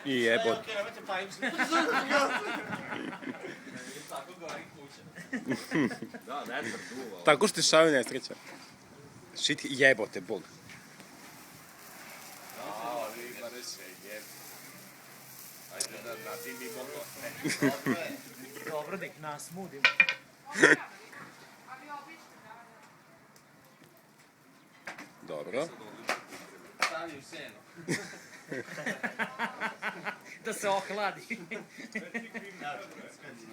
I jebot. Okej, nemojte pavim se. Tako gori kuća. Da, ne duva. Tako što šalim nesreća. Shit jebote, bog. Vi bare se jeb. Ajde da ti mi mogo. Dobro, da ih nasmudim. Dobro. Stavi u seno. Da se ohladi.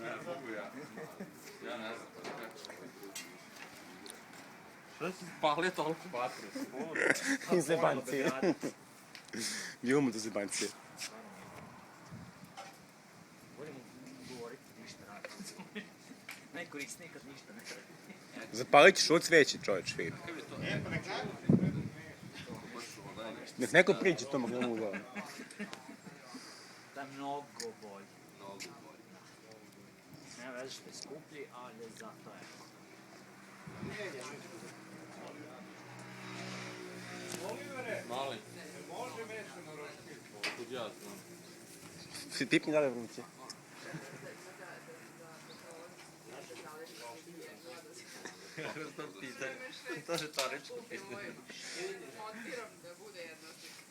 Ne mogu ja. Ja ne znam. Što si palio toliko vatru? Zebancije. Bilo mu to zebancije. Budemo govoriti ništa radi. Najkorisnije kad ništa ne radi. Zapalit ćeš od sveći, čovječ, vidi. Nek neko priđe to mogu u glavu. Da je mnogo bolje. Nema veze što je skuplji, ali zato je. Mali. Može meso na roštilj. Kud ja znam. Pipni dalje vruće. To pitanje. To je retoričko pitanje. Montiram da bude jednostavno.